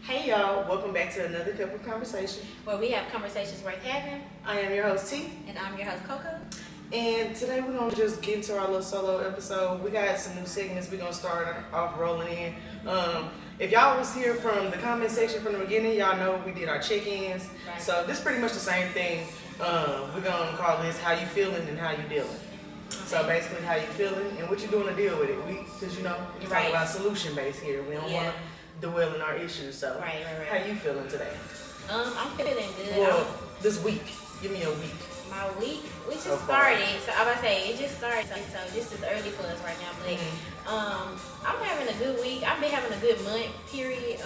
Hey y'all, welcome back to another cup of conversation. Where we have conversations worth having. I am your host T. And I'm your host Coco. And today we're gonna just get into our little solo episode. We got some new segments we're gonna start off rolling in. If y'all was here from the comment section from the beginning, y'all know we did our check-ins. Right. So this is pretty much the same thing. We're gonna call this how you feeling and how you dealing. So basically how you feeling and what you doing to deal with it. Because we talk about solution based here. We don't want to dwell in our issues. So right. How you feeling today? I'm feeling good. Well, this week. Give me a week. My week, we just started. So I was about to say it just started. So this is early for us right now. But I'm having a good week. I've been having a good month. Period.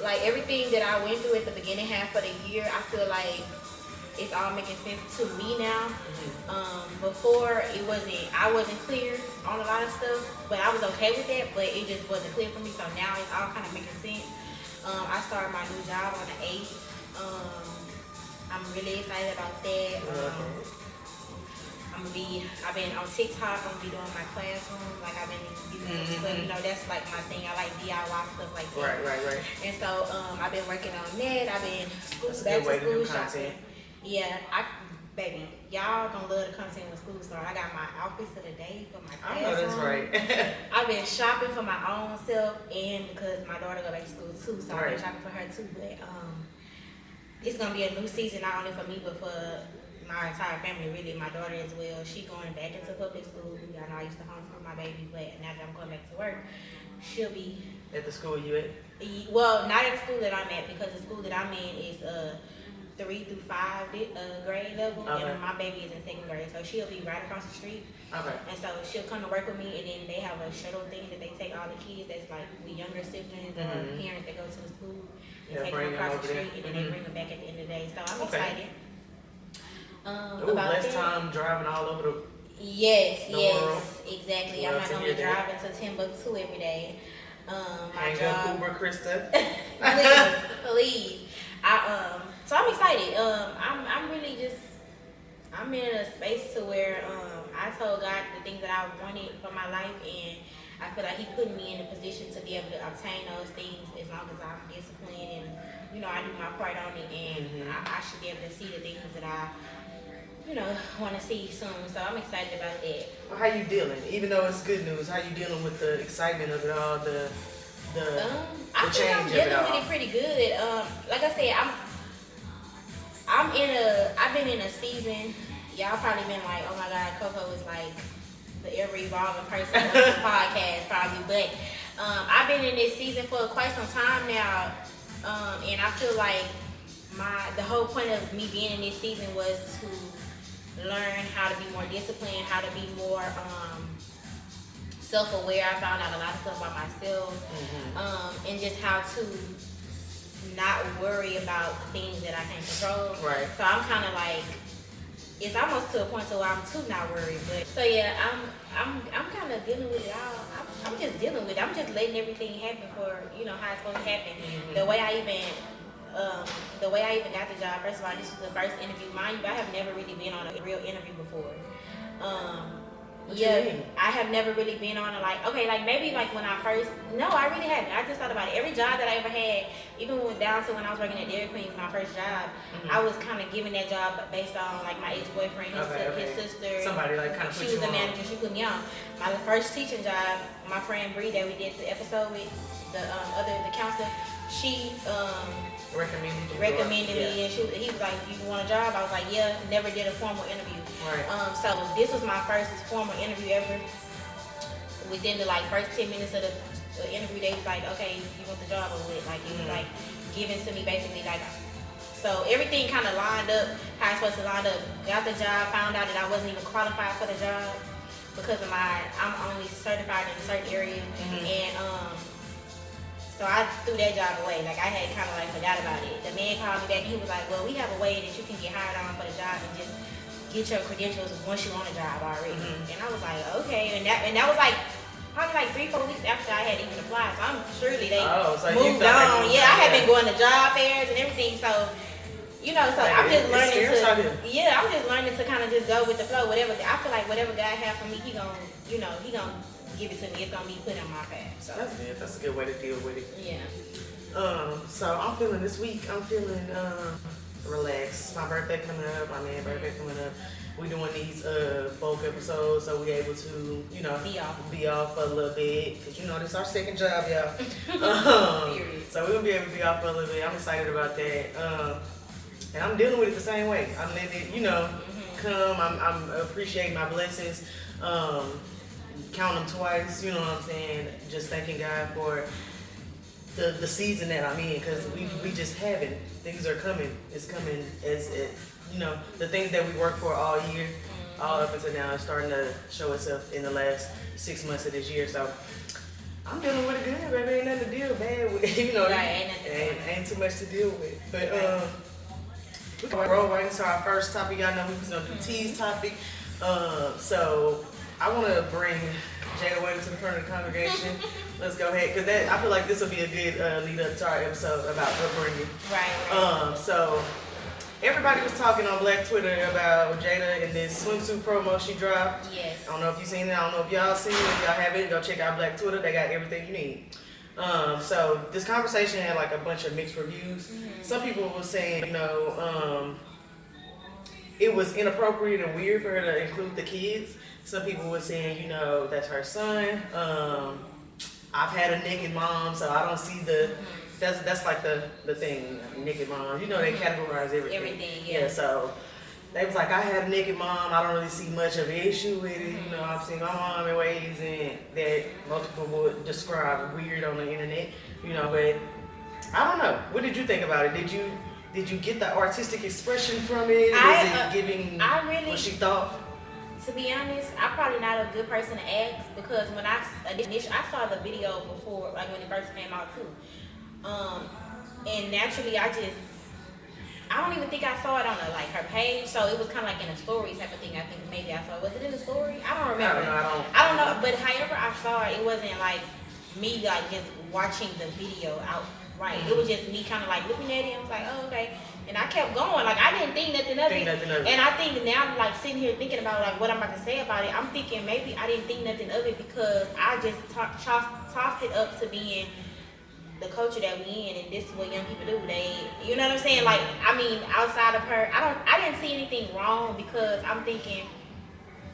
Like everything that I went through at the beginning half of the year, I feel like it's all making sense to me now. Before I wasn't clear on a lot of stuff, but I was okay with that, but it just wasn't clear for me. So now it's all kind of making sense. I started my new job on the 8th. I'm really excited about that. I've been on TikTok, I'm gonna be doing my classroom, like I've been using some stuff, that's like my thing. I like DIY stuff like that. Right. And so I've been working on that. I've been back to school shopping. Yeah, baby, y'all gonna love the content when school starts. I got my outfits of the day for my classroom. I know that's right. I've been shopping for my own self and because my daughter go back to school too, so I've been shopping for her too. But it's gonna be a new season not only for me but for my entire family, really. My daughter as well. She going back into public school. I know I used to homeschool my baby, but now that I'm going back to work, she'll be at the school you at? Well, not at the school that I'm at because the school that I'm in is 3 through 5 grade level, and my baby is in 2nd grade, so she'll be right across the street. Okay. And so she'll come to work with me, and then they have a shuttle thing that they take all the kids that's like the younger siblings or parents that go to the school and take them across the street, and then they bring them back at the end of the day. So I'm excited. About less time driving all over the Yes, world. Exactly. I'm not gonna be driving to Timbuktu every day. Hang up Uber, Krista. please. So I'm excited. I'm really just, I'm in a space to where I told God the things that I wanted for my life, and I feel like He put me in a position to be able to obtain those things as long as I'm disciplined and I do my part on it, and I should be able to see the things that I want to see soon. So I'm excited about that. Well, how you dealing? Even though it's good news, how you dealing with the excitement of it all, the I think I'm dealing with it pretty good. Like I said, I've been in a season. Y'all probably been like, oh my God, Coco is like the ever evolving person on the podcast probably. But I've been in this season for quite some time now, and I feel like the whole point of me being in this season was to learn how to be more disciplined, how to be more self-aware. I found out a lot of stuff about myself, and just how to not worry about things that I can't control. Right. So I'm kind of like, it's almost to a point to where I'm too not worried. But so yeah, I'm kind of dealing with it all. I'm just dealing with it. I'm just letting everything happen for how it's supposed to happen. The way I even got the job, first of all, this was the first interview. Mind you, I have never really been on a real interview before. I have never really been on maybe when I first, no, I really haven't. I just thought about it. Every job that I ever had, even down to when I was working at Dairy Queen, my first job, I was kind of given that job based on my ex-boyfriend, his sister. Somebody kind of put you on. She was the manager, she put me on. My first teaching job, my friend Bree that we did the episode with, the counselor, she recommended me, and he was like, "You want a job?" I was like, "Yeah." Never did a formal interview. Right. So this was my first formal interview ever. Within the first 10 minutes of the interview, they was like, "Okay, you want the job or what?" It was given to me basically So everything kind of lined up how it's supposed to line up. Got the job, found out that I wasn't even qualified for the job because of I'm only certified in a certain area, and so I threw that job away. I had kind of forgot about it. The man called me back and he was like, well, we have a way that you can get hired on for the job and just get your credentials once you're on the job already. And I was like, okay. And that was probably 3-4 weeks after I had even applied. So I'm surely they moved on. Yeah, I had been going to job fairs and everything. So, I'm just learning I'm just learning to kind of just go with the flow. Whatever, I feel like whatever God has for me, he gonna give it to me. It's gonna be put on my path. So that's good. That's a good way to deal with it. yeah. So I'm feeling this week. I'm feeling relaxed. My birthday coming up. My man's birthday coming up. We doing these bulk episodes, so we able to, you know, be off for a little bit, cause you know this our second job, y'all. So we're gonna be able to be off for a little bit. I'm excited about that. And I'm dealing with it the same way. I'm letting it, you know, come. I'm appreciating my blessings. Count them twice. You know what I'm saying? Just thanking God for the season that I'm in, because we just haven't. Things are coming. It's coming as it. You know, the things that we worked for all year, all up until now, is starting to show itself in the last 6 months of this year. So I'm dealing with it good, baby. Ain't nothing to deal bad with. You know, ain't too much to deal with. But we can roll right into our first topic. Y'all know we was gonna do T's topic. So I want to bring Jada Wade to the front of the congregation. Let's go ahead, because I feel like this will be a good lead up to our episode about upbringing. Right. So. Everybody was talking on Black Twitter about Jada and this swimsuit promo she dropped. Yes. I don't know if you've seen it. I don't know if y'all seen it. If y'all haven't, go check out Black Twitter. They got everything you need. So this conversation had like a bunch of mixed reviews. Some people were saying, you know, it was inappropriate and weird for her to include the kids. Some people were saying, you know, that's her son. I've had a naked mom, so I don't see the... That's like the thing, naked mom. You know, they categorize everything. Everything, yeah. So they was like, I had a naked mom. I don't really see much of an issue with it. You know, I've seen my mom in ways that most people would describe weird on the internet. You know, but I don't know. What did you think about it? Did you get the artistic expression from it? Was it giving what she thought? To be honest, I'm probably not a good person to ask, because when I saw the video before, like when it first came out too. And naturally, I don't even think I saw it on her page, so it was kind of like in a story type of thing. I think maybe I saw. Was it in the story? I don't remember. I don't know. But however I saw it, it wasn't like me like just watching the video outright. It was just me kind of like looking at it. I was like, oh, okay. And I kept going. Like I didn't think nothing of it. And I think now, like sitting here thinking about like what I'm about to say about it, I'm thinking maybe I didn't think nothing of it because I just tossed it up to being the culture that we in, and this is what young people do. You know what I'm saying? Like, I mean, outside of her, I didn't see anything wrong, because I'm thinking,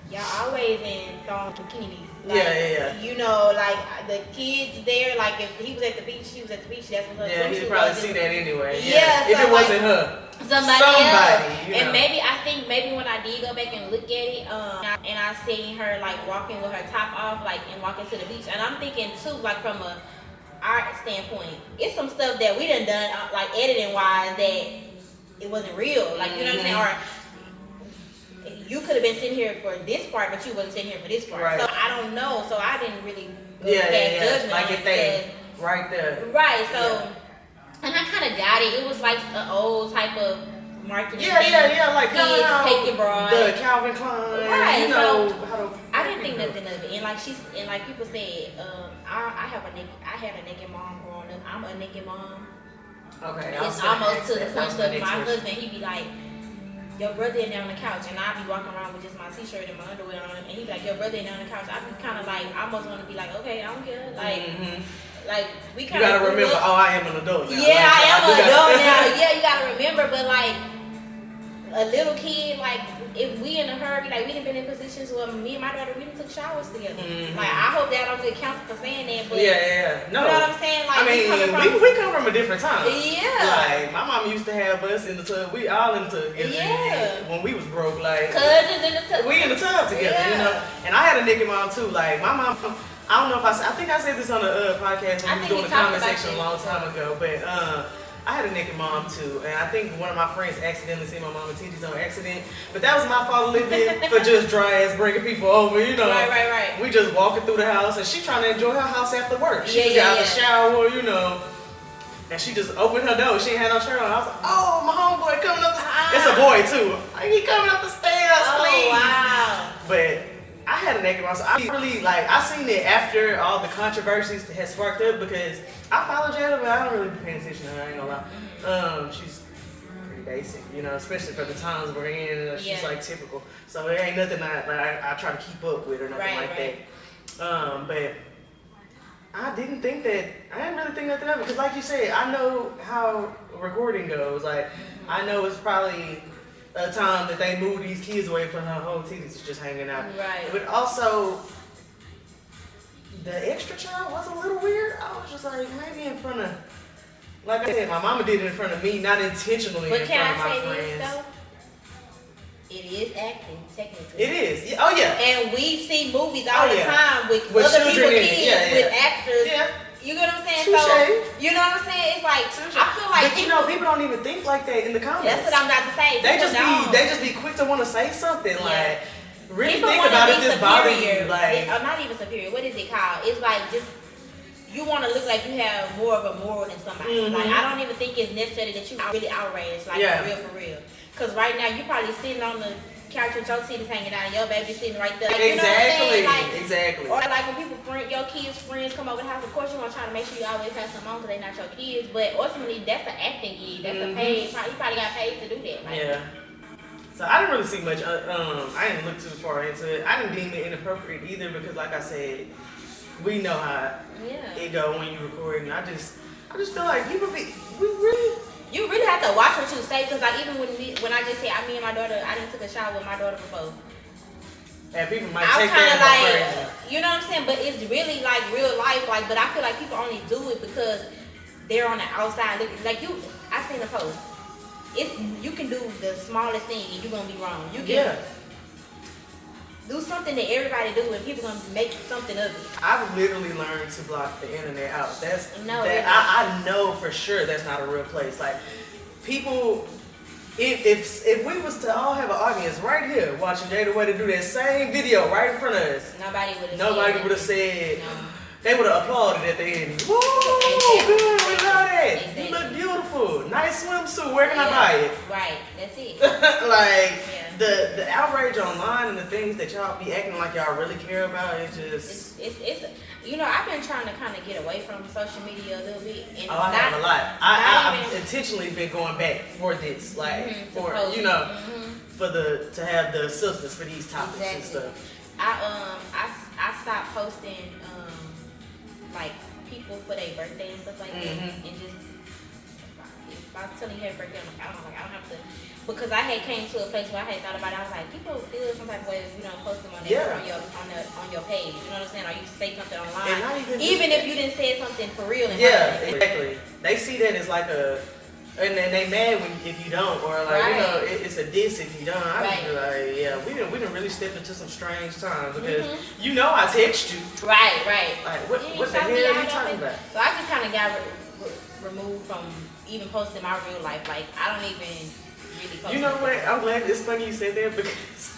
y'all always in thong bikinis. Like, yeah. You know, like the kids there. Like if he was at the beach, she was at the beach. That's what her. Yeah, he'd probably see that anyway. Yeah. If it wasn't her, somebody else. You know. And I think when I did go back and look at it, and I seen her like walking with her top off, like and walking to the beach, and I'm thinking too, like from a art standpoint, it's some stuff that we done like editing wise that it wasn't real, like you know what I'm saying, or you could have been sitting here for this part, but you wasn't sitting here for this part. Right. So I don't know. So I didn't really judgment. Like if they right there. Right. So and I kind of got it. It was like an old type of marketing. Yeah. Like take your bra. The Calvin Klein. Right. You know so how to. I didn't think nothing of it. And like people said, I had a naked mom growing up. I'm a naked mom. Okay. It's almost to the point of my husband. He be like, your brother in there on the couch, and I be walking around with just my t-shirt and my underwear on, and he be like, your brother in there on the couch. I be kind of like, I almost want to be like, okay, I don't care. Like, like we kind of. You gotta remember, I am an adult now. Yeah, like, I am an adult now. Yeah, you gotta remember, but like a little kid, like if we in a hurry, like we done been in positions where me and my daughter we done took showers together. Like I hope that I don't get counseled for saying that, but yeah. No, you know what I'm saying? Like I mean, we come from a different time. Yeah. Like my mom used to have us in the tub. We all in the tub together. Yeah. When we was broke, like cousins in the tub. We in the tub together, you know. And I had a naked mom too. Like my mom. I don't know if I think I said this on the podcast when we were doing the comment section a long time ago, but I had a naked mom too, and I think one of my friends accidentally seen my mama titties on accident, but that was my fault a little bit for just dry ass bringing people over, you know. Right. We just walking through the house, and she trying to enjoy her house after work. She got out the shower, you know, and she just opened her door. She ain't had no shirt on. I was like, oh, my homeboy coming up the stairs. It's a boy too. Like, he coming up the stairs, please. Wow. But I had a naked mom, so I really I seen it after all the controversies that had sparked up, because I follow Jada, but I don't really be paying attention to her, I ain't gonna lie. She's pretty basic, you know, especially for the times we're in. She's like typical, so it ain't nothing I try to keep up with or nothing that. But I didn't really think nothing of it. Because like you said, I know how recording goes. Like, I know it's probably a time that they move these kids away from her whole titties just hanging out. Right. But also, the extra child was a little weird. I was just like, maybe in front of, like I said, my mama did it in front of me, not intentionally in front of my friends. But can I say this though? It is acting, technically. It is. Oh yeah. And we see movies all the time with other people's kids, with actors. Yeah. You get what I'm saying? Touché. So, you know what I'm saying? It's like, I feel like people don't even think like that in the comments. That's what I'm about to say. They just be quick to want to say something like, really people think about if this bothers you. Like, not even superior. What is it called? It's like just, you want to look like you have more of a moral than somebody. Like, I don't even think it's necessary that you are really outraged, like for real. Because right now, you probably sitting on the couch with your titties hanging out and your baby sitting right there. Like, you know what I'm saying? Like, exactly. Or like when your kids' friends come over the house, of course you want to try to make sure you always have some on because they're not your kids. But ultimately, that's an acting gig. That's a paid. You probably got paid to do that. Like, So I didn't really see much. I didn't look too far into it. I didn't deem it inappropriate either because, like I said, we know how it go when you record, and I just feel like you really have to watch what you say, because like even when I just said me and my daughter, I didn't took a shower with my daughter before. And people might I take was kind of that like, you know what I'm saying? But it's really like real life, like. But I feel like people only do it because they're on the outside looking. Like I seen a post. You can do the smallest thing and you're gonna be wrong. You can do something that everybody do and people gonna make something of it. I've literally learned to block the internet out. I know for sure that's not a real place. Like, people, if we was to all have an audience right here watching Jada Way to do that same video right in front of us, nobody would have said. No. They would have applauded at the end. Woo! Good, we love that. Exactly. You look beautiful. Nice swimsuit. Where can I buy it? Right, that's it. The outrage online and the things that y'all be acting like y'all really care about, it's just... It's you know, I've been trying to kind of get away from social media a little bit. And I have a lot. I've intentionally been going back for this, like, to have the substance for these topics and stuff. I stopped posting like people for their birthday and stuff like that, and just if I'm telling you happy birthday, I don't have to, because I had came to a place where I had thought about it. I was like, people feel some type of way if you don't post them on your page. You know what I'm saying? Or you say something online, even if you didn't say something for real. Exactly. They see that as like and then they mad if you don't, or like it's a diss if you don't. I just be like, we didn't really step into some strange times because I text you. Right. Like what the hell are you talking about? So I just kind of got removed from even posting my real life. Like I don't even really post. You know what? I'm glad it's funny you said that because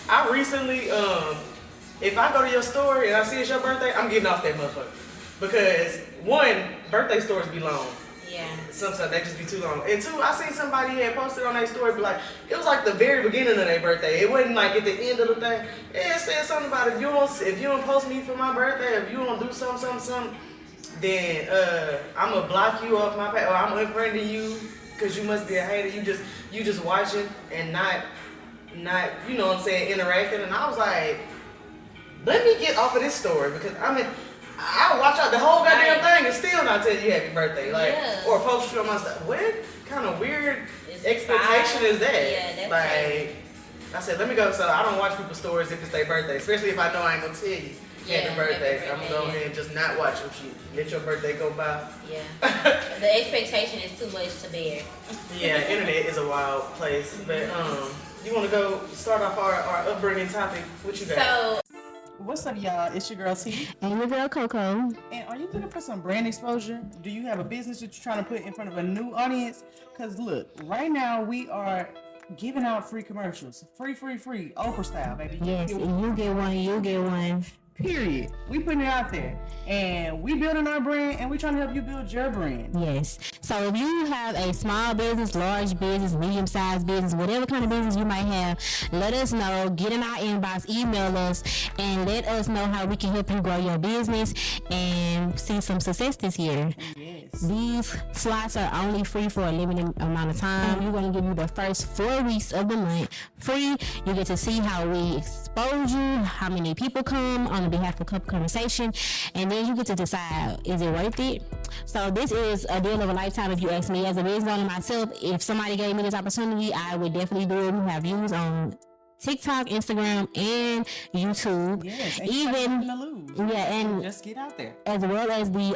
I recently if I go to your story and I see it's your birthday, I'm getting off that motherfucker because one, birthday stories be long. Yeah. Sometimes they just be too long. And two, I seen somebody had posted on their story, but like it was like the very beginning of their birthday. It wasn't like at the end of the thing. It said something about if you don't post me for my birthday, if you don't do something, then I'm gonna block you off my page, or I'm unfriending you because you must be a hater. You just watching and not you know what I'm saying, interacting. And I was like, let me get off of this story because I'll watch out the whole goddamn thing and still not tell you happy birthday, or post you on my stuff. What kind of weird expectation is that? Yeah, that's like, I said, let me go. So I don't watch people's stories if it's their birthday, especially if I know I ain't gonna tell you happy birthday. I'm gonna go ahead and just not watch your shit. Let your birthday go by. Yeah, the expectation is too much to bear. Yeah, internet is a wild place. But you want to go start off our upbringing topic? What you got? So. What's up, y'all? It's your girl T. And your girl Coco. And are you looking for some brand exposure? Do you have a business that you're trying to put in front of a new audience? Because look, right now we are giving out free commercials. Free. Oprah style, baby. Yes, and you get one. Period. We putting it out there. And we building our brand and we trying to help you build your brand. Yes. So if you have a small business, large business, medium-sized business, whatever kind of business you might have, let us know. Get in our inbox, email us, and let us know how we can help you grow your business and see some success this year. Yes. Yes. These slots are only free for a limited amount of time. We're going to give you the first 4 weeks of the month free. You get to see how we expose you, how many people come on behalf of Cup Conversation, and then you get to decide, is it worth it? So this is a deal of a lifetime if you ask me. As a business owner myself, if somebody gave me this opportunity, I would definitely do it. We have views on TikTok, Instagram, and YouTube. Yes, and even to lose. Yeah, and just get out there, as well as the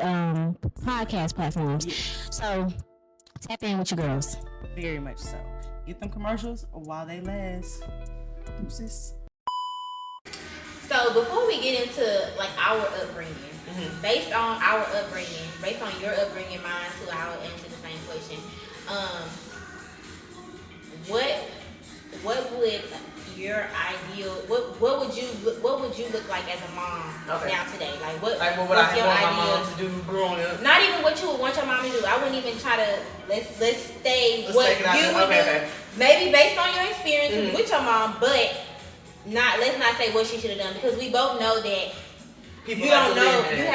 podcast platforms. Yes. So tap in with your girls. Very much so. Get them commercials while they last. Deuces. So before we get into like our upbringing, based on our upbringing, based on your upbringing, mine too, I will answer the same question. What would your ideal? What would you look like as a mom now today? Like what would what's I your want ideal? my mom to do growing up? Not even what you would want your mom to do. I wouldn't even try to let's stay Let's what take it out you there. would do. Okay. Maybe based on your experiences with your mom, but let's not say what she should have done, because we both know that People you don't to know. live in You that.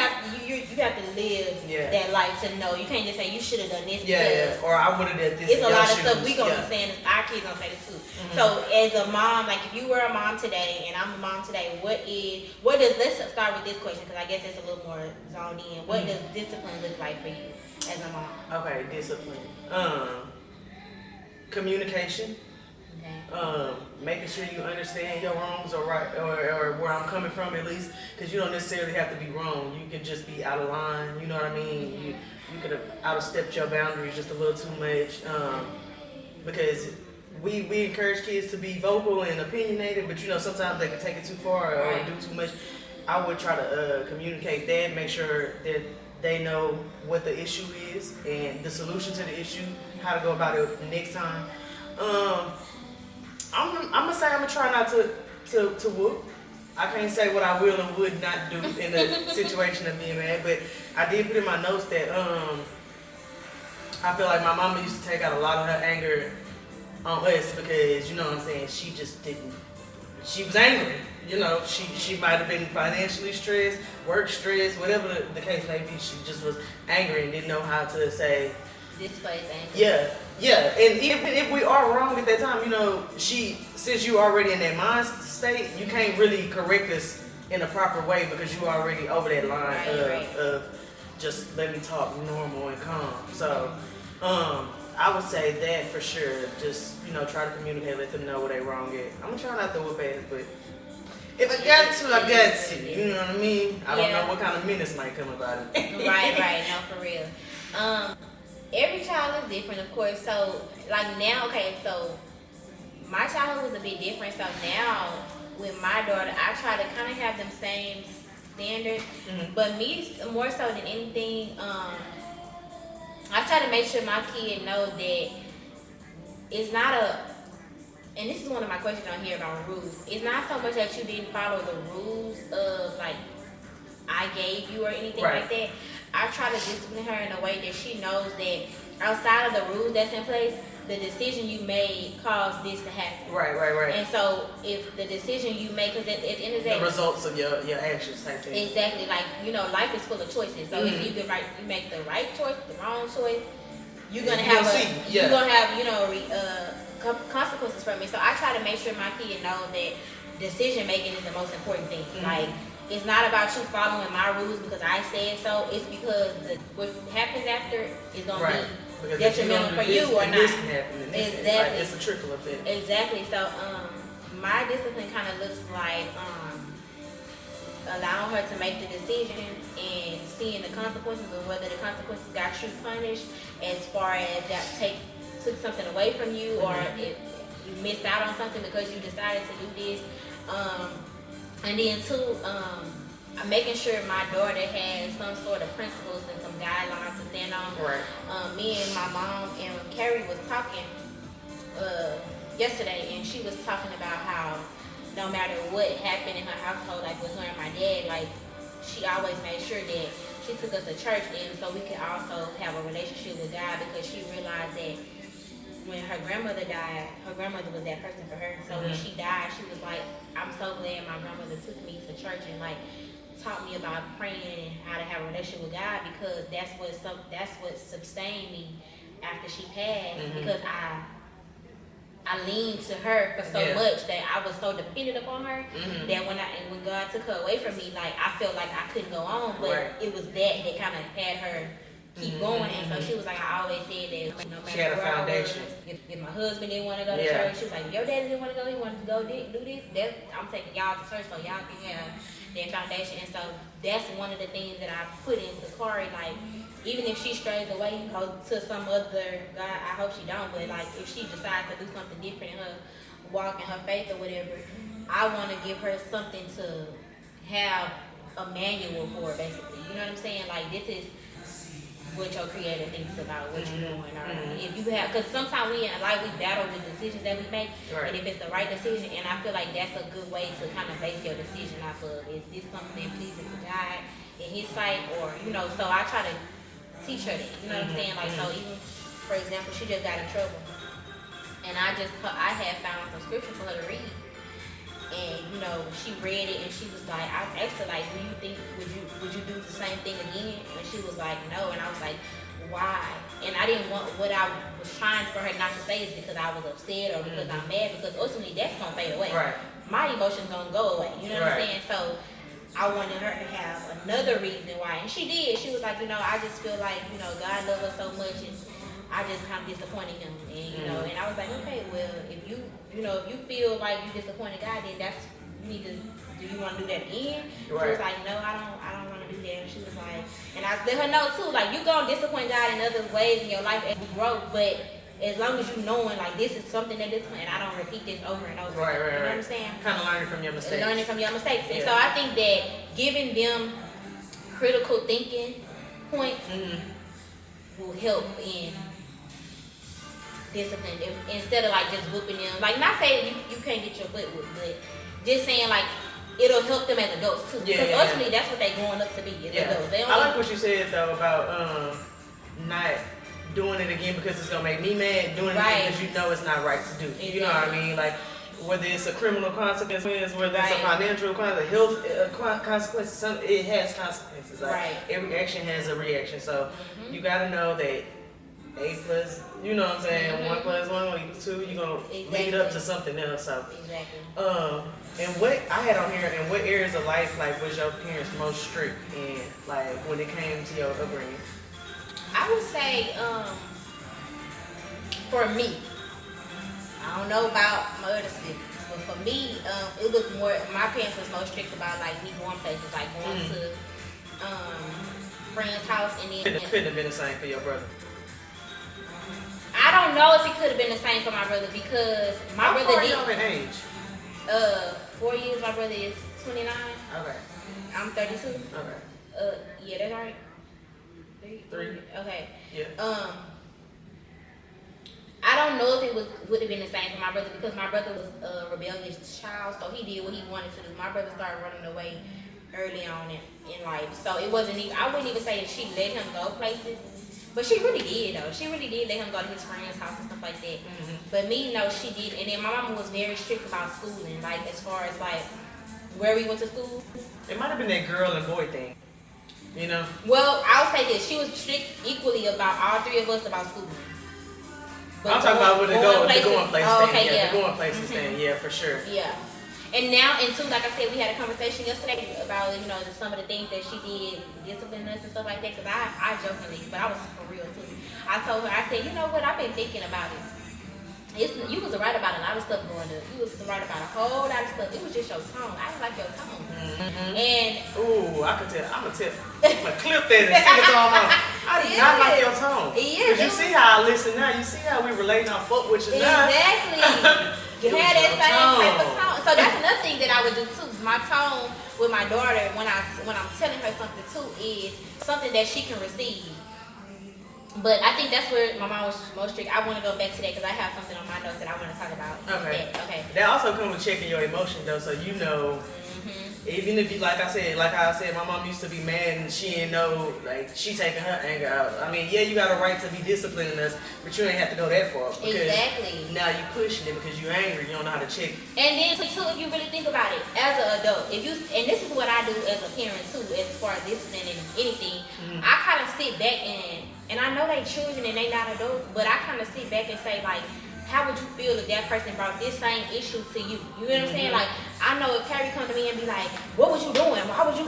have to live that life to know. You can't just say you should have done this. Yeah, or I would have did this. It's a and lot y'all of stuff shoes. we gonna be saying. Our kids gonna say this too. So as a mom, like if you were a mom today and I'm a mom today, let's start with this question, because I guess it's a little more zoned in. What does discipline look like for you as a mom? Okay, discipline. Communication. Okay. Making sure you understand your wrongs or right, or where I'm coming from at least, because you don't necessarily have to be wrong. You can just be out of line. You know what I mean? You could have outstepped your boundaries just a little too much. Because we encourage kids to be vocal and opinionated, but sometimes they can take it too far or do too much. I would try to communicate that, make sure that they know what the issue is and the solution to the issue, how to go about it next time. I'm gonna say I'm gonna try not to whoop. I can't say what I will and would not do in a situation of being mad, but I did put in my notes that I feel like my mama used to take out a lot of her anger on us, because what I'm saying, she just didn't. She was angry. She might have been financially stressed, work stressed, whatever the case may be. She just was angry and didn't know how to say. Displays anger. Yeah, and even if we are wrong at that time, since you already in that mind state, you can't really correct us in a proper way, because you already over that line of just let me talk normal and calm. So, I would say that for sure. Just try to communicate, let them know where they wrong at. I'm gonna try not to whoop ass, but if I got to, I got to. You know what I mean? I don't know what kind of menace might come about it. Right. No, for real. Every child is different, of course. So, like now, so my childhood was a bit different. So now, with my daughter, I try to kind of have them same standards. But me, more so than anything, I try to make sure my kid know that it's not and this is one of my questions on here about rules. It's not so much that you didn't follow the rules of, like, I gave you or anything like that. I try to discipline her in a way that she knows that outside of the rules that's in place, the decision you made caused this to happen. Right. And so if the decision you make, because at the end of the day, the results of your actions type thing. Exactly. Like, life is full of choices. So if you make the right choice, the wrong choice, you're gonna have consequences from it. So I try to make sure my kid knows that decision making is the most important thing. Like, it's not about you following my rules because I said so. It's because what happens after is going to be detrimental for you or not. Exactly. It's a trickle effect. Exactly. So my discipline kind of looks like allowing her to make the decision and seeing the consequences, of whether the consequences got you punished as far as that took something away from you, or if you missed out on something because you decided to do this. And then too, I'm making sure my daughter has some sort of principles and some guidelines to stand on. Right. Me and my mom and Carrie was talking yesterday, and she was talking about how no matter what happened in her household, like with her and my dad, like she always made sure that she took us to church, and so we could also have a relationship with God, because she realized that when her grandmother died, her grandmother was that person for her. So when she died, she was like, I'm so glad my grandmother took me to church and like taught me about praying and how to have a relationship with God, because that's what sustained me after she passed. Because I leaned to her for so much that I was so dependent upon her that when God took her away from me, like I felt like I couldn't go on, but it was that kind of had her keep going. And so she was like, I always said that no matter she had a where foundation. I was, if my husband didn't want to go to church, she was like, your daddy didn't want to go, he wanted to go do this. I'm taking y'all to church so y'all can have that foundation. And so that's one of the things that I put into Kari, like, even if she strays away, go to some other God, I hope she don't, but like if she decides to do something different in her walk and her faith or whatever, I want to give her something to have a manual for, basically. You know what I'm saying? Like, this is what your creator thinks about what you're doing. Or if you have, because sometimes we battle with decisions that we make, and if it's the right decision, and I feel like that's a good way to kind of base your decision off of, is this something pleasing to God in his sight, or, you know, so I try to teach her that, you know what I'm saying? Like, so even, for example, she just got in trouble, and I had found some scripture for her to read, and, you know, she read it, and she was like, I asked her, like, do you think, would you do the same thing again? And she was like, no. And I was like, why? And I didn't want, what I was trying for her not to say is because I was upset or because I'm mad, because ultimately that's gonna fade away. My emotions gonna go away, you know what I'm saying? So I wanted her to have another reason why, and she did. She was like, you know, I just feel like, you know, God loves us so much, and I just kind of disappointed him, and you know, and I was like, okay, well, if you feel like you disappointed God, then that's, do you want to do that again? She was like, no, I don't want to do that. And she was like, and I let her know too, like, you gonna disappoint God in other ways in your life as you grow, but as long as you knowing, like, this is something that and I don't repeat this over and over. You know what I'm saying? Kind of learning from your mistakes. Learning from your mistakes. And so I think that giving them critical thinking points will help in discipline, instead of like just whooping them. Like, not saying you can't get your butt whooped, but just saying like it'll help them as adults too. Because ultimately that's what they're growing up to be, as adults. I like what you said though about not doing it again because it's gonna make me mad, doing it because you know it's not right to do. You know what I mean? Like, whether it's a criminal consequence, whether it's a financial consequence, health consequences, it has consequences. Like, every action has a reaction. So you gotta know that A plus, you know what I'm saying, 1 plus 1 equals 2, you're gonna lead up to something else. So and what I had on here, and what areas of life, like, was your parents most strict in, like, when it came to your upbringing? I would say, for me, I don't know about my other siblings, but for me, it was more, my parents was most strict about, like, me going places, like going to friend's house, and then It couldn't have been the same for your brother. I don't know if it could have been the same for my brother, because my brother did. How far are y'all in age? 4 years. My brother is 29. Okay. I'm 32. Okay. Yeah, that's right. 3. Okay. Yeah. I don't know if it would have been the same for my brother, because my brother was a rebellious child, so he did what he wanted to do. My brother started running away early on in life, so it wasn't even, I wouldn't even say that she let him go places, but she really did though. She really did let him go to his friend's house and stuff like that. But me, no, she did. And then my mama was very strict about schooling, like as far as like where we went to school. It might have been that girl and boy thing, you know? Well, I'll say this: she was strict equally about all 3 of us about schooling. But I'm talking about with the going places thing. Yeah. The going places thing. Yeah, for sure. Yeah. And now, and too, like I said, we had a conversation yesterday about, you know, some of the things that she did, discipline us and stuff like that. Because I jokingly, but I was for real too. I told her, I said, you know what? I've been thinking about it. You was right about a lot of stuff going on. You was right about a whole lot of stuff. It was just your tone. I didn't like your tone. And ooh, I could tell. I'm gonna clip that and sing it to my mom. I did not like your tone. Because you see how I listen now. You see how we relate and I fuck with you now. Exactly. You had that same type of tone. So that's another thing that I would do too. My tone with my daughter when I'm telling her something too is something that she can receive. But I think that's where my mom was most strict. I want to go back to that because I have something on my notes that I want to talk about. Okay. Okay. That also comes with checking your emotion though, so you know Even if you, like I said, my mom used to be mad and she didn't know, like, she taking her anger out. I mean, yeah, you got a right to be disciplining us, but you ain't have to go that far. Exactly. Now you pushing it because you angry, you don't know how to check it. And then too, if you really think about it, as an adult, and this is what I do as a parent too, as far as disciplining anything, I kind of sit back and I know they children and they not adults, but I kind of sit back and say like, how would you feel if that person brought this same issue to you? You know what I'm saying? Like, I know if Carrie come to me and be like, what was you doing? Why would you?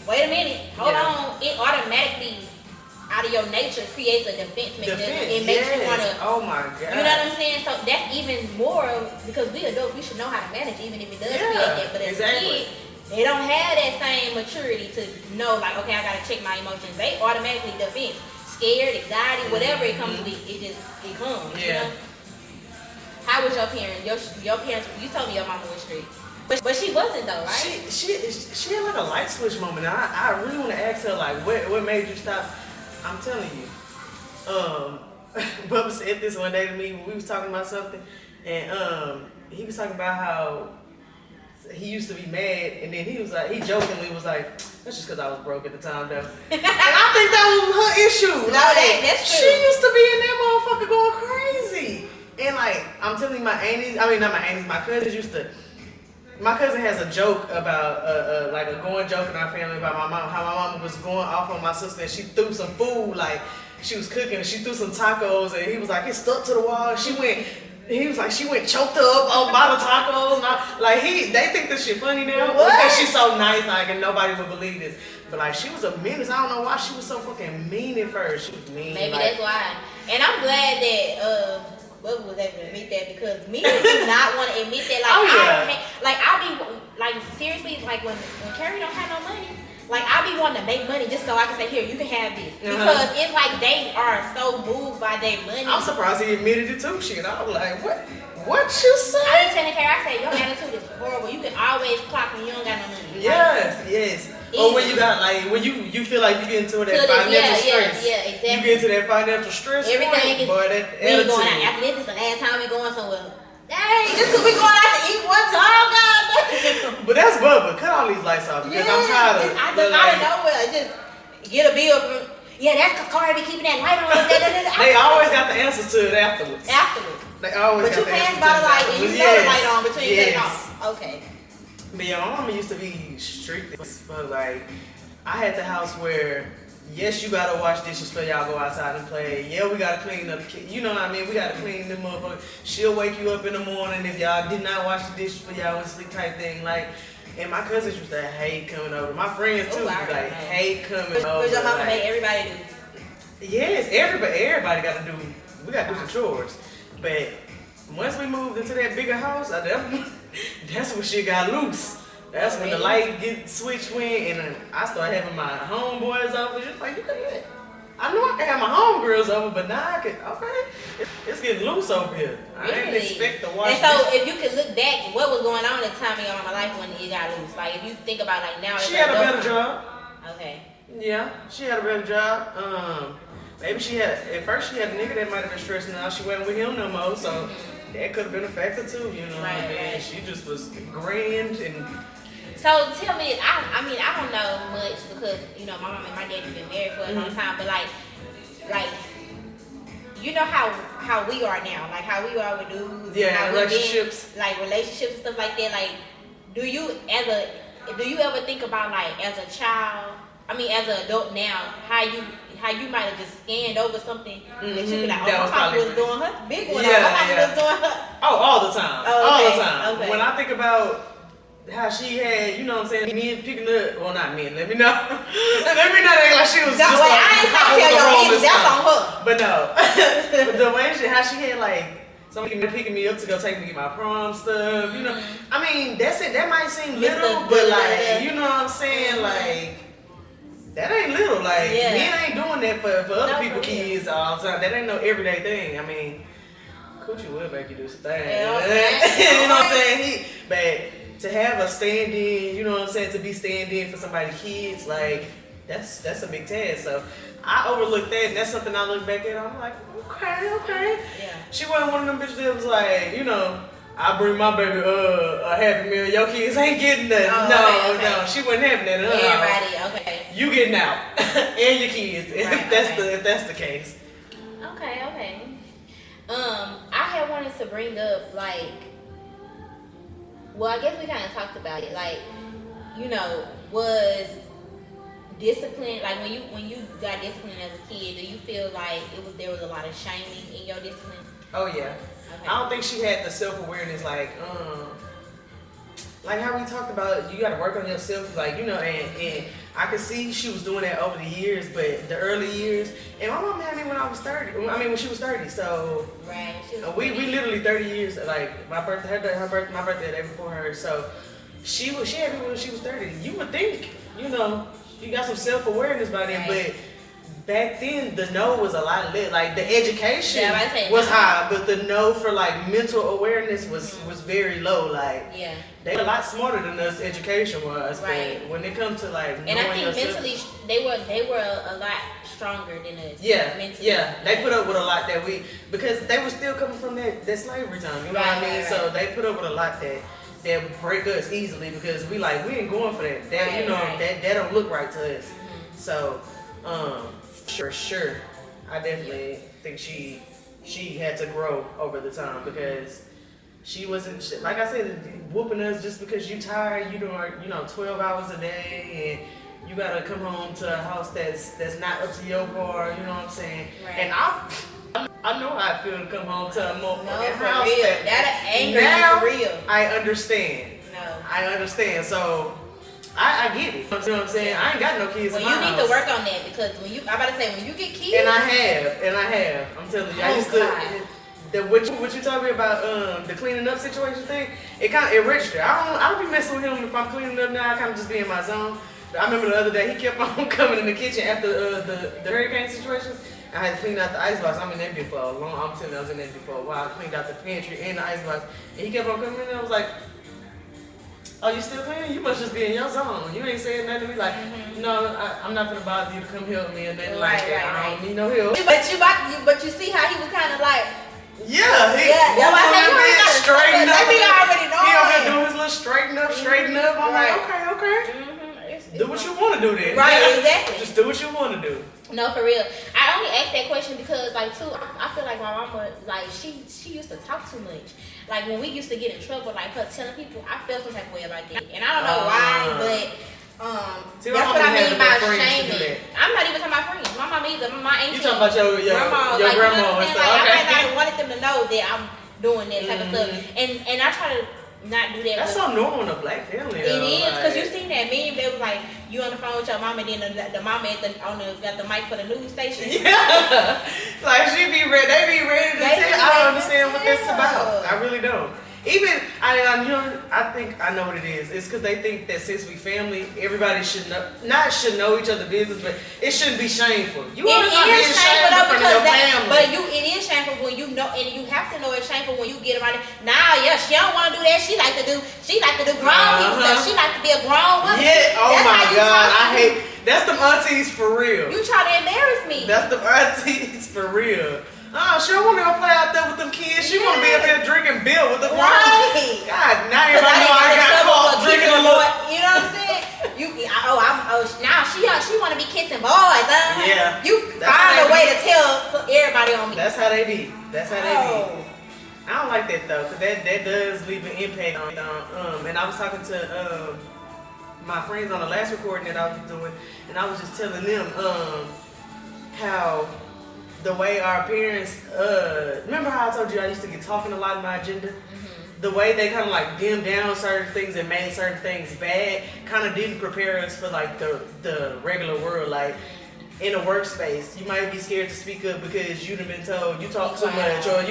Wait a minute. Hold on. It automatically, out of your nature, creates a defense mechanism. It makes you want to. Oh my God. You know what I'm saying? So that's even more, because we adults, we should know how to manage, even if it does create that. But as a kid, they don't have that same maturity to know, like, okay, I got to check my emotions. They automatically defense. Scared, anxiety, whatever it comes with, it comes. Yeah. You know? How was your parents? Your parents? You told me your mama was strict, but she wasn't though, right? She had like a light switch moment. I really want to ask her like, what made you stop? I'm telling you, Bubba said this one day to me when we was talking about something, and he was talking about how he used to be mad, and then he was like, he jokingly was like, that's just because I was broke at the time though. And I think that was her issue. No, that's true. She used to be in that motherfucker going crazy. And like, I'm telling you, my cousins used to, my cousin has a joke about, like a going joke in our family about my mom, how my mama was going off on my sister and she threw some food, like she was cooking and she threw some tacos and he was like, it stuck to the wall. He was like, she went choked up on by the tacos. They think this shit funny now. What? Because she's so nice, like, and nobody would believe this. But like, she was a menace. I don't know why she was so fucking mean at first. She was mean. Maybe that's why. And I'm glad that, Bubba was able to admit that, because me do not want to admit that. Like, I be like, seriously, like when Carrie don't have no money, like I be wanting to make money just so I can say, here, you can have this, because it's like they are so moved by their money. I'm surprised he admitted it too. Shit, I was like, what you say? I be telling Carrie, I say, your attitude is horrible. You can always clock when you don't got no money. Yes. Or when you got like, when you feel like you get into that financial stress. Yeah, exactly. You get into that financial stress. Everything is, we ain't going out. After this is the last time we going somewhere. Dang, this is we going out to eat one time, God. But that's Bubba. Cut all these lights off because I'm tired of it. Out of nowhere, just get a bill from, that's because Carrie be keeping that light on. They always got the answers to it afterwards. They always got the answers to it. But you pass by the light and you know the light on between you take it off. Okay. But yeah, my mama used to be strict as fuck. Like, I had the house where, yes, you gotta wash dishes so y'all go outside and play. Yeah, we gotta clean up the kitchen. You know what I mean? We gotta clean them motherfuckers. She'll wake you up in the morning if y'all did not wash the dishes for y'all went to sleep type thing. Like, and my cousins used to hate coming over. My friends too, hate coming over. Because your mama made everybody do. Yes, everybody gotta do. We gotta do some chores. But once we moved into that bigger house, that's when shit got loose. That's when the light get switched went, and I started having my homeboys over. Just like, I know I can have my homegirls over, but now I can. Okay, it's getting loose over here. I didn't expect to watch. And so, if you could look back, what was going on at the time in your mama's life when it got loose? Like, if you think about like now, she had a better job. Okay. Yeah, she had a better job. Maybe at first she had a nigga that might have been stressing out. She wasn't with him no more, so that could have been a factor too. You know what I mean? Right. She just was grand and. So tell me, I mean, I don't know much because, my mom and my dad have been married for a long time, but like, you know how we are now, like how we are with dudes. Yeah, relationships. Relationships and stuff like that. Like, do you ever think about like as a child, as an adult now, how you might have just scanned over something that you be like, my mama was doing her big one. My mama was doing her. Oh, all the time. All the time. Okay. When I think about how she had, you know what I'm saying, men picking up, well not men, let me know. Let me not act like she was just like, I ain't trying to tell your business, that's on her. But no. But the way how she had like, somebody picking me up to go take me to my prom stuff, I mean, that's it, that might seem little, but like, you know what I'm saying, like, that ain't little, like, men ain't doing that for other people's kids all the time. That ain't no everyday thing. I mean, Coochie will make you do some things. You know what I'm saying? But to have a stand-in, you know what I'm saying, to be stand-in for somebody's kids, like, that's a big task. So I overlooked that, and that's something I look back at. I'm like, okay. Yeah. She wasn't one of them bitches that was like, I bring my baby a Happy Meal. Your kids ain't getting nothing. Oh, okay. No, she wasn't having that in her house. Everybody, okay. You getting out and your kids. Right, if that's the case. Okay. I had wanted to bring up like, well, I guess we kind of talked about it. Like, you know, was discipline like when you got disciplined as a kid? Do you feel like there was a lot of shaming in your discipline? Oh yeah. Okay. I don't think she had the self-awareness like how we talked about, you got to work on yourself, like, you know, and I could see she was doing that over the years, but the early years, and my mom had me when I was 30. I mean, when she was 30, so right. We literally 30 years, like my birthday, my birthday the day before her, so she had me when she was 30. You would think, you know, you got some self-awareness by then, right. But back then the no was a lot lit. Like the education was no. high, but the no for like mental awareness was very low. Like they were a lot smarter than us education wise, right. But when it comes to like and I think yourself, mentally they were a lot stronger than us. Yeah, mentally. Yeah. They put up with a lot because they were still coming from that slavery time. You know what I mean? Right. So they put up with a lot that would break us easily because we ain't going for that. That right, you know right. that don't look right to us. Mm-hmm. So for sure, I definitely think she had to grow over the time because she wasn't, like I said, whooping us just because you tired. You doing 12 hours a day and you gotta come home to a house that's not up to your par. You know what I'm saying? Right. And I know how I feel to come home to a motherfucking house real. That'll anger you for real. I understand. No. I understand. So I get it. You know what I'm saying? I ain't got no kids in my house. You need to work on that because when you get kids. And I have. I'm telling you. I used to. What you talking about? The cleaning up situation thing. It registered. I don't be messing with him if I'm cleaning up now. I kind of just be in my zone. I remember the other day he kept on coming in the kitchen after the hurricane situation. I had to clean out the icebox. I'm in that bitch for a long. I'm telling you, I was in that bitch for a while. I cleaned out the pantry and the icebox, and he kept on coming in. I was like, "Oh, you still cleaning? You must just be in your zone. You ain't saying nothing to me like, no, I'm not gonna bother you to come help me and nothing like that. I don't need no help." But you see how he was kind of like. Yeah, that's why I said you already straighten up. They already know. He over there doing his little straighten up. I'm like, okay. Do what you want to do then. Right, exactly. Just do what you want to do. No, for real. I only asked that question because, like, too, I feel like my mama, like, she used to talk too much. Like, when we used to get in trouble, like, her telling people, I felt some type of way about that. And I don't know why, but see, that's what I mean by shaming. I'm not even talking about friends. My mama either. My auntie. You talking about your grandma like, grandma and stuff. Like, Okay. I wanted them to know that I'm doing that type of stuff. And I try to not do that. That's so normal in a black family. It is, because you seen that meme. They was like, you on the phone with your mama, and then the mama got the mic for the news station. Yeah, like they be ready to tell. I don't understand what that's about. I really don't. Even I think I know what it is. It's because they think that since we family, everybody should know each other's business, but it shouldn't be shameful. You it is shameful though because family. it is shameful when you know, and you have to know it's shameful when you get around it. Nah, yeah, she don't want to do that. She like to do grown people stuff. She like to be a grown woman. Yeah. Oh my God, I hate. That's the aunties for real. You try to embarrass me. That's the aunties for real. Oh, she don't want to go play out there with them kids. She want to be up there drinking beer with the grown. Right. God, now everybody know I got caught drinking a little. You know what I'm saying? Now she want to be kissing boys. Yeah. You find a way to tell everybody on me. That's how they be. I don't like that though, cause that does leave an impact on. And I was talking to my friends on the last recording that I was doing, and I was just telling them how. The way our parents, remember how I told you I used to get talking a lot in my agenda? Mm-hmm. The way they kind of like dimmed down certain things and made certain things bad kind of didn't prepare us for like the regular world. Like in a workspace, you might be scared to speak up because you've been told you talk too much or,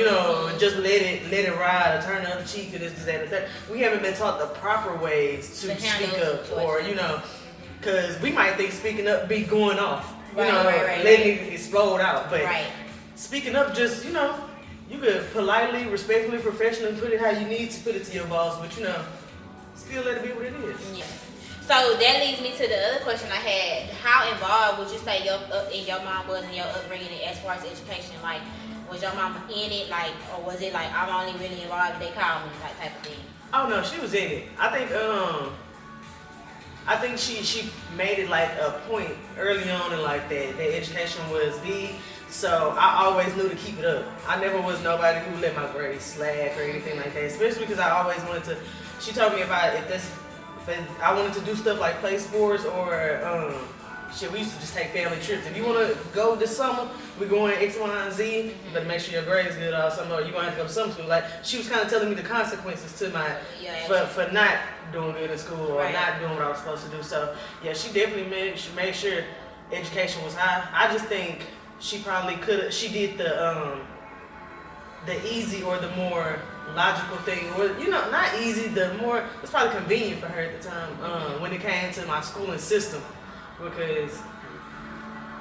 just let it ride or turn the other cheek or this, that, and that. We haven't been taught the proper ways to speak up or, because we might think speaking up be going off. Letting it explode out. But speaking up, just, you could politely, respectfully, professionally put it how you need to put it to your boss, but, still let it be what it is. Yeah. So that leads me to the other question I had. How involved would you say your mom was in your upbringing as far as education? Like, was your mom in it, like, or was it like I'm only really involved if they call me, like type of thing? Oh no, she was in it. I think she made it like a point early on in like that education was big. So I always knew to keep it up. I never was nobody who let my grades slack or anything like that. Especially because I always wanted to. She told me if I wanted to do stuff like play sports or shit, we used to just take family trips. If you want to go this summer, we're going X, Y, and Z. You better make sure your grades good or something, or you're going to have to go to summer school. Like, she was kind of telling me the consequences to my, for not doing good in school or not doing what I was supposed to do. So, yeah, she definitely made sure education was high. I just think she probably she did the easy or the more logical thing, or not easy, the more, it's probably convenient for her at the time when it came to my schooling system, because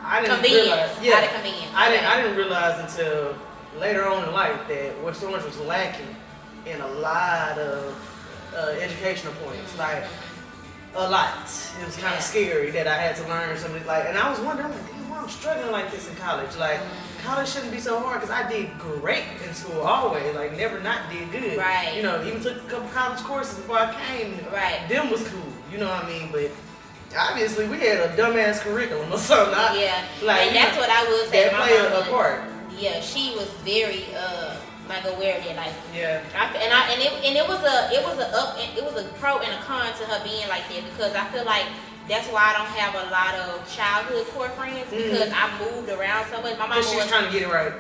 I didn't realize, I didn't realize until later on in life that West Orange was lacking in a lot of educational points, like a lot. It was kind of scary that I had to learn something and I was wondering, damn, why I'm struggling like this in college. Like, college shouldn't be so hard because I did great in school always. Like, never not did good. Right. Even took a couple college courses before I came. Right. Them was cool. You know what I mean? But obviously, we had a dumbass curriculum or something. And that's what I will say. That played a part. Yeah, she was very aware of it. Like, yeah. It was a pro and a con to her being like that, because I feel like that's why I don't have a lot of childhood core friends, because I moved around so much. My mom was trying to get it right.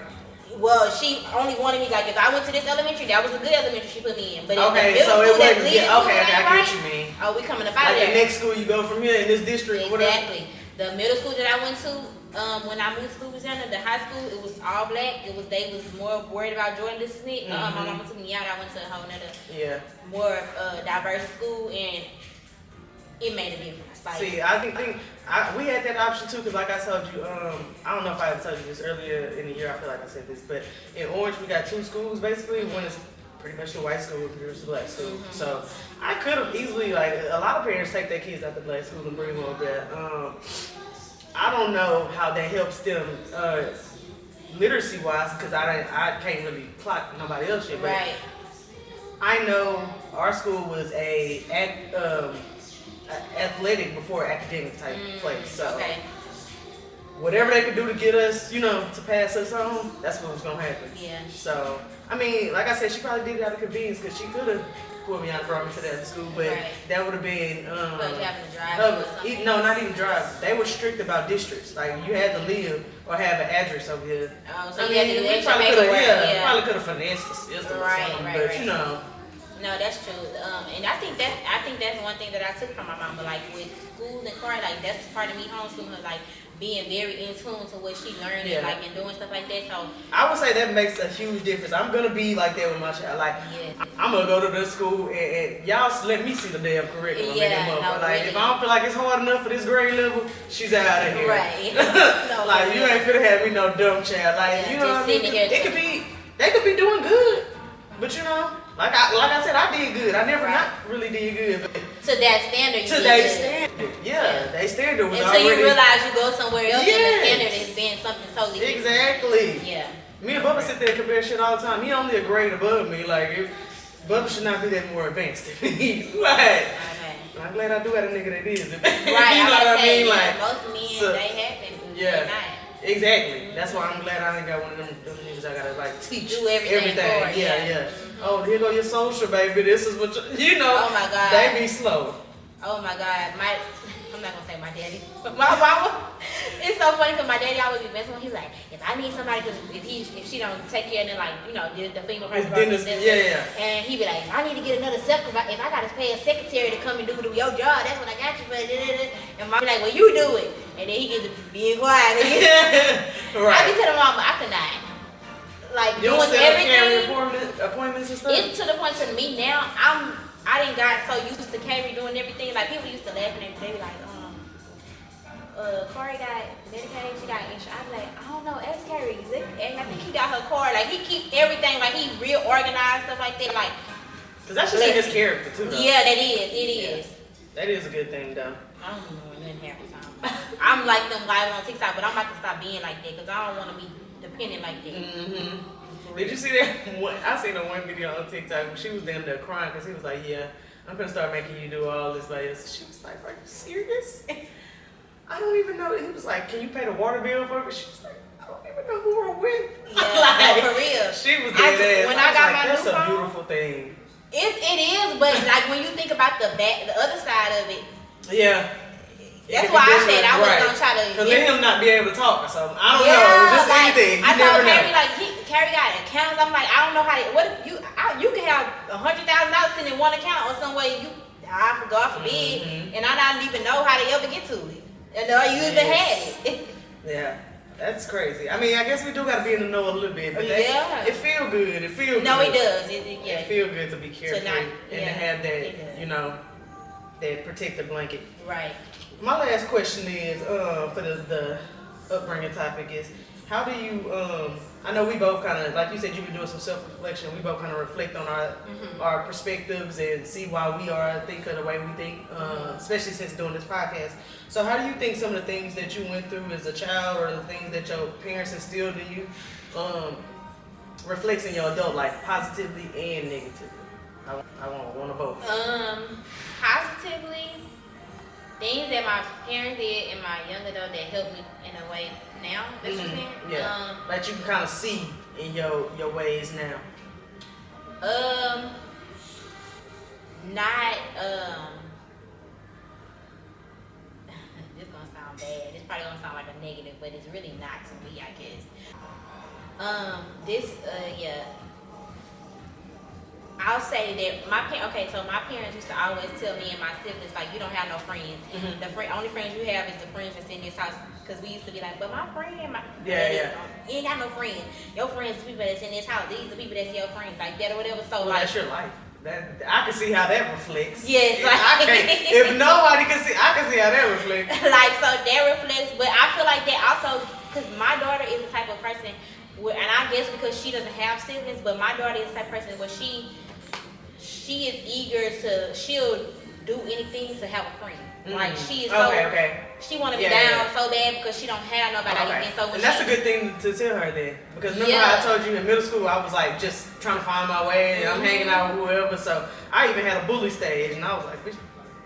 Well, she only wanted me, like, if I went to this elementary, that was a good elementary she put me in. But okay, so it wasn't. I get what you mean. Oh, we coming up out of there. Like the next school you go from here in this district. Exactly. The middle school that I went to, when I moved to Louisiana, the high school, it was all black. They was more worried about Jordan distance. My mama took me out. I went to a whole nother, more diverse school, and it made a difference. Like, see, I think we had that option too, because like I told you, I don't know if I had told you this earlier in the year. I feel like I said this, but in Orange we got two schools basically. One is pretty much the white school, and the black school. So I could have easily, like, a lot of parents take their kids out the black school and bring them over there. I don't know how that helps them literacy wise, because I can't really plot nobody else yet. But I know our school was athletic before academic type place. So whatever they could do to get us, to pass us on, that's what was gonna happen. Yeah. So I mean, like I said, she probably did it out of convenience, because she could have pulled me out and brought me to that school, but that would have been having to drive no, not even drive. They were strict about districts. Like, you had to live or have an address over here. Oh, so you had to do extra probably paperwork. could have finessed the system or something, but No, that's true. And I think that's one thing that I took from my mom. But like with school and car, like that's part of me homeschooling her, like being very in tune to what she learned and like and doing stuff like that. So I would say that makes a huge difference. I'm gonna be like that with my child. Like I'm gonna go to the school and y'all let me see the damn curriculum. Like if I don't feel like it's hard enough for this grade level, she's out of here. Right. Like you ain't finna have me no dumb child. Like you know what I mean? They could be doing good, but like I said, I did good. I never not really did good. But to that standard, they standard was until already. You realize you go somewhere else and the standard has been something totally different. Exactly. Yeah. Me and Bubba sit there and compare shit all the time. He only a grade above me. Like, Bubba should not be that more advanced than me. Right. Okay. I'm glad I do have a nigga that is. Right. You know what I mean? Like, most men, they happen. Yeah. Exactly. That's why I'm glad I ain't got one of them niggas I gotta like teach do everything. Yeah. Oh, here go your social, baby. This is what you know. Oh my God. They be slow. Oh my God. I'm not gonna say my daddy. My mama. It's so funny because my daddy always be messing with me. He's like, if I need somebody, because if she don't take care of it, like, the fingerprint. And he be like, I need to get another secretary. If I gotta pay a secretary to come and do your job, that's what I got you for. And mom be like, well, you do it. And then he gets to being quiet. Right. I be telling mama, I could not. Like, you doing everything. Appointments and stuff? It's to the point to me now, I didn't got so used to Carrie doing everything. Like, people used to laugh and they be like, Corey got Medicaid, she got insurance. I'm like, I don't know, ask Carrie. And I think he got her card. Like, he keep everything, like, he real organized, stuff like that. Like, because that's just in his character, too, though. Yeah, that is. It is. That is a good thing, though. I don't even know when nothing half the time. I'm like them guys on TikTok, but I'm about to stop being like that because I don't want to be dependent like that. Mm-hmm. Did you see that? I seen a one video on TikTok where she was damn near crying because he was like, yeah, I'm going to start making you do all this by yourself. She was like, are you serious? I don't even know. He was like, can you pay the water bill for me? She was like, I don't even know who we're with. Yeah, like, no, for real. She was dead ass. When I got like, my that's new a phone, beautiful thing. It is, but like when you think about the other side of it, yeah. That's why I said I was gonna try to. Cause let him not be able to talk or something. I don't know, just like, anything. You I never told Carrie know. like Carrie got accounts. I'm like, I don't know how to. What if you can have $100,000 sitting in one account or some way God forbid, and I don't even know how to ever get to it. And you even had it. Yeah. That's crazy. I mean, I guess we do gotta be in the know a little bit, but it feel good. It feel good. No, it does. It feel good to be carefree and to have that, you know, that protective blanket. Right. My last question is, for the upbringing topic is, how do you, I know we both kind of, like you said, you've been doing some self-reflection. We both kind of reflect on our perspectives and see why we are think of the way we think, especially since doing this podcast. So how do you think some of the things that you went through as a child or the things that your parents instilled in you reflects in your adult life, positively and negatively? I want one of both. Positively, things that my parents did in my young adult that helped me in a way now. That's what you're saying? Yeah. That you can kind of see in your ways now. Not this gonna sound bad. It's probably gonna sound like a negative, but it's really not to me, I guess. I'll say that my parents used to always tell me and my siblings, like, you don't have no friends. The only friends you have is the friends that's in this house. Because we used to be like, but my friend, you ain't got no friends. Your friends, the people that's in this house. These are the people that's your friends, like that or whatever. So that's your life. I can see how that reflects. Yes, like, I can't. If nobody can see, I can see how that reflects. Like, so that reflects, but I feel like that also, because my daughter is the type of person, and I guess because she doesn't have siblings, but my daughter is the type of person where she is eager to, she'll do anything to have a friend. Like, she is so, she want to be down so bad because she don't have nobody. And so when that's a good thing to tell her then. Because remember how I told you in middle school, I was like just trying to find my way and I'm hanging out with whoever. So I even had a bully stage and I was like, bitch,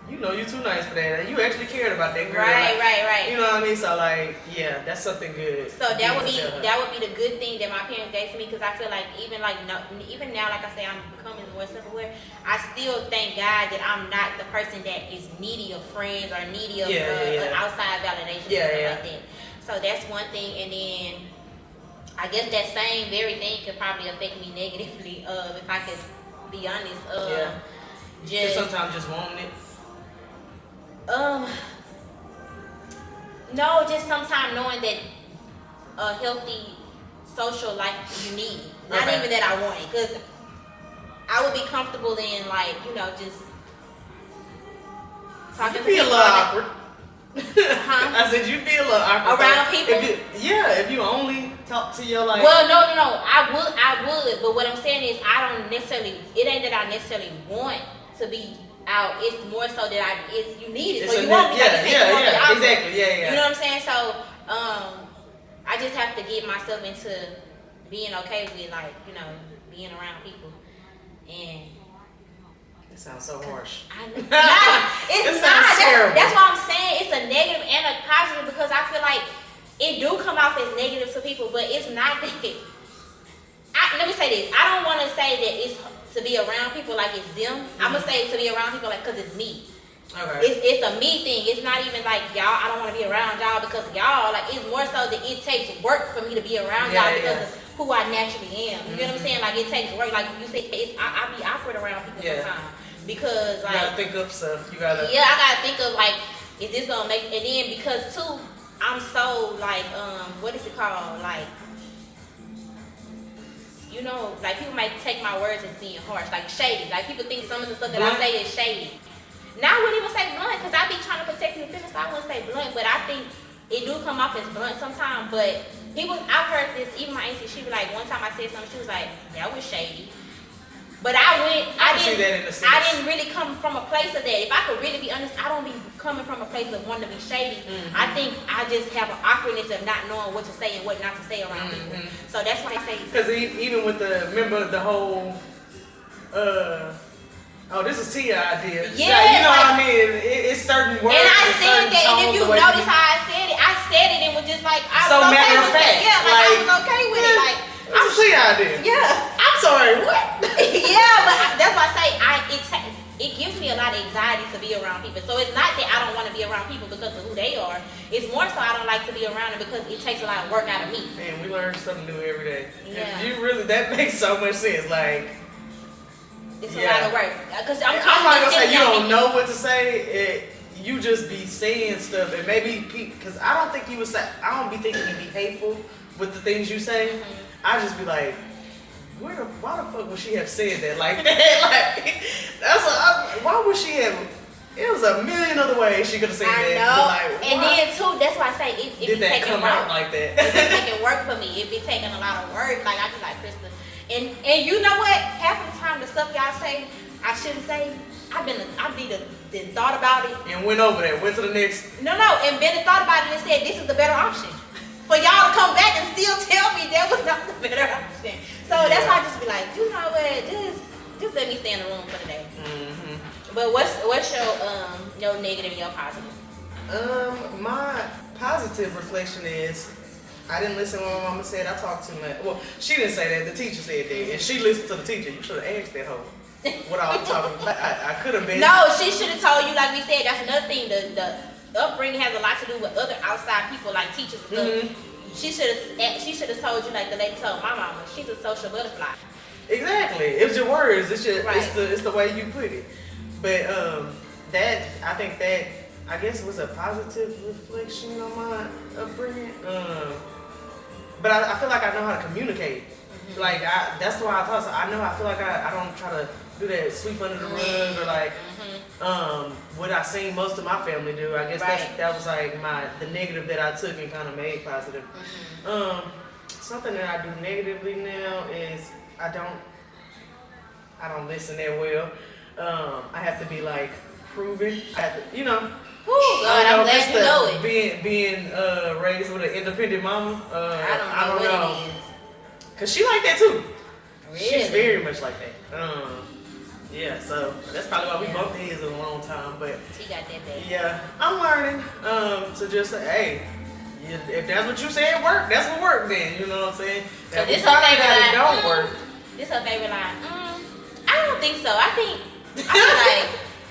you know you too nice for that. And you actually cared about that girl. Right. You know what I mean? So like, yeah, that's something good. So that would be the good thing that my parents gave to me, because I feel like even now, like I say, I'm becoming more self-aware. I still thank God that I'm not the person that is needy of friends or needy of outside validation and stuff like that. So that's one thing. And then I guess that same very thing could probably affect me negatively, if I could be honest. Just sometimes just wanting it. No, just sometimes knowing that a healthy social life you need. Not even that I want it, because I would be comfortable in, like, you know, just talking to people. You'd be a little awkward. Huh? I said you'd be a little awkward around people. If you only talk to your like. Well, no. I would, but what I'm saying is I don't necessarily. It ain't that I necessarily want to be out. It's more so that you need it. So you want me. Exactly. Yeah. You know what I'm saying? So I just have to get myself into being okay with, like, you know, being around people. And it sounds so harsh. It's not. That's why I'm saying it's a negative and a positive, because I feel like it do come off as negative to people, but it's not that. Let me say this. I don't want to say that it's to be around people like it's them. I'm gonna say to be around people like because it's me. Okay. It's a me thing. It's not even like y'all. I don't want to be around y'all because of y'all. Like, it's more so that it takes work for me to be around y'all because of who I naturally am. You know what I'm saying? Like, it takes work. Like you say, I be awkward around people sometimes because, like, you gotta think up stuff. I gotta think of, like, is this gonna make? And then because too, I'm so like what is it called? Like, you know, like, people might take my words as being harsh, like shady. Like, people think some of the stuff that I say is shady. Now, I wouldn't even say blunt, because I be trying to protect your feelings, so I wouldn't say blunt, but I think it do come off as blunt sometimes. But people, I've heard this, even my auntie, she be like, one time I said something, she was like, that was shady. But I didn't really come from a place of that. If I could really be honest, I don't be coming from a place of wanting to be shady. I think I just have an awkwardness of not knowing what to say and what not to say around people. So that's why I say. Because even with remember the whole, this is Tia idea. Yeah, you know what I mean? It's certain words. And I said that, and if you notice how I said it and was just like, I was okay matter of with fact. it. Yeah, like I was okay with it. Like, it's a Tia idea. Yeah. I'm sorry, what? Yeah, but that's why I say it gives me a lot of anxiety to be around people. So it's not that I don't want to be around people because of who they are. It's more so I don't like to be around them because it takes a lot of work out of me. Man, we learn something new every day. Yeah. And that makes so much sense. Like, it's a lot of work. Because I'm not gonna say you don't thinking. know what to say. You just be saying stuff, and maybe because I don't think you would say. I don't be thinking you be hateful with the things you say. I just be like, why the fuck would she have said that like that? Like, why would she have? It was a million other ways she could have said that. I know. Like, and then too, that's why I say it did be that taking come work. out like that? It be taking work for me. It be taking a lot of work. Like I be like, Krista, and you know what? Half of the time the stuff y'all say I shouldn't say. I be thought about it And went over there. Went to the next. No, and been and thought about it and said this is the better option. For y'all to come back and still tell me that was not the better option. So that's why I just be like, you know what, just let me stay in the room for the day. But what's your negative and your positive? My positive reflection is I didn't listen to what my mama said. I talked too much. Well, she didn't say that. The teacher said that, and she listened to the teacher. You should have asked that hoe what I was talking about. I could have been. No, she should have told you. Like we said, that's another thing. The upbringing has a lot to do with other outside people, like teachers and stuff. She should have told you like the lady told my mama. She's a social butterfly. Exactly. It's your words. It's the way you put it. But I guess it was a positive reflection on my upbringing. But I feel like I know how to communicate. Like that's why I feel like I don't try to do that sweep under the rug or like what I seen most of my family do. I guess that was like the negative that I took and kind of made positive. Something that I do negatively now is I don't listen that well. I have to be like proven. I have to, you know. God, I'm glad you know it. Being raised with an independent mama. I don't know what it is. Cause she like that too. Really? She's very much like that. Yeah, so that's probably why we bumped heads in a long time. But she got that bad. Yeah, I'm learning to just say, hey, if that's what you say it work, that's what work then. You know what I'm saying? So this her favorite line. Don't work. This her favorite line. I don't think so. I feel like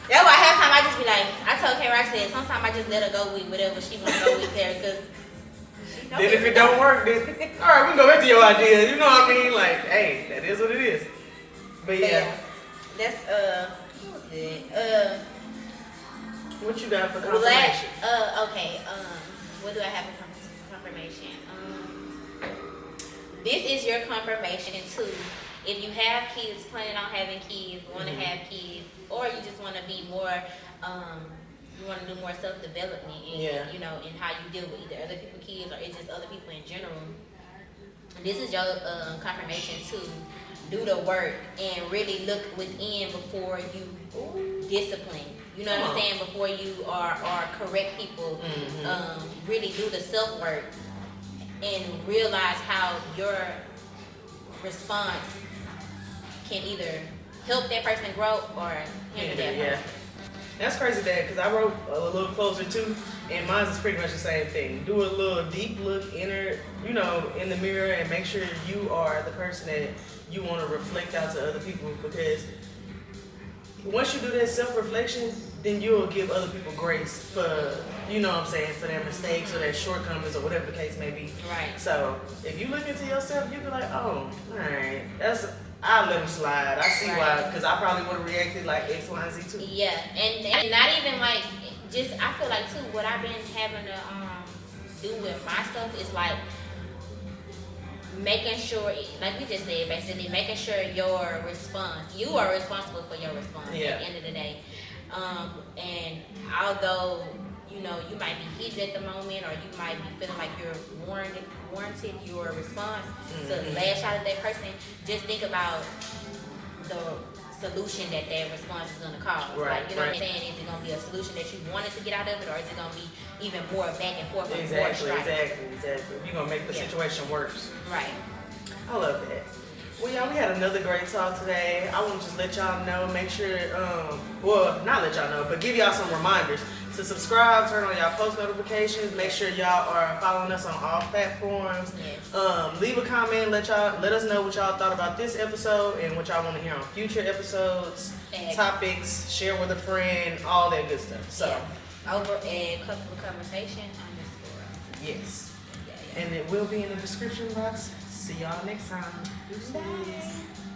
that's why half time I just be like, I told Kara, I said sometimes I just let her go with whatever she want to go with there because. Then if it don't work, then all right, we can go back to your idea. You know what I mean? Like, hey, that is what it is. But yeah, that's what was it? What you got for confirmation? Okay. What do I have for confirmation? This is your confirmation too. If you have kids, planning on having kids, want to have kids, or you just want to be more, you want to do more self-development in, you know, in how you deal with either other people's kids or it's just other people in general. This is your confirmation to do the work and really look within before you discipline. You know what I'm saying? Before you are correct people, really do the self-work and realize how your response can either help that person grow or hinder that person. That's crazy, Dad, because I wrote a little closer too, and mine is pretty much the same thing. Do a little deep look in the mirror and make sure you are the person that you want to reflect out to other people, because once you do that self-reflection, then you'll give other people grace for, you know what I'm saying, for their mistakes or their shortcomings or whatever the case may be. Right. So if you look into yourself, you'll be like, oh, all right, I'll let them slide. I see why, because I probably would have reacted like X, Y, and Z too. Yeah, and not even like, just, I feel like too, what I've been having to do with my stuff is like, making sure, like we just said, basically making sure your response, you are responsible for your response at the end of the day. And although, you know, you might be heated at the moment or you might be feeling like you're warranted your response to lash out at that person, just think about the solution that response is going to cause. Right, Like, you know what I'm saying? Is it going to be a solution that you wanted to get out of it, or is it going to be even more back and forth? Exactly. You're going to make the situation worse. Right. I love that. Well, y'all, we had another great talk today. I want to just let y'all know, make sure, well, not let y'all know, but give y'all some reminders to subscribe, turn on y'all post notifications, make sure y'all are following us on all platforms. Yes. Leave a comment, let us know what y'all thought about this episode and what y'all want to hear on future episodes, topics, share with a friend, all that good stuff. So over at Couple Conversation _ yes. And it will be in the description box. See y'all next time. Deuces. Bye.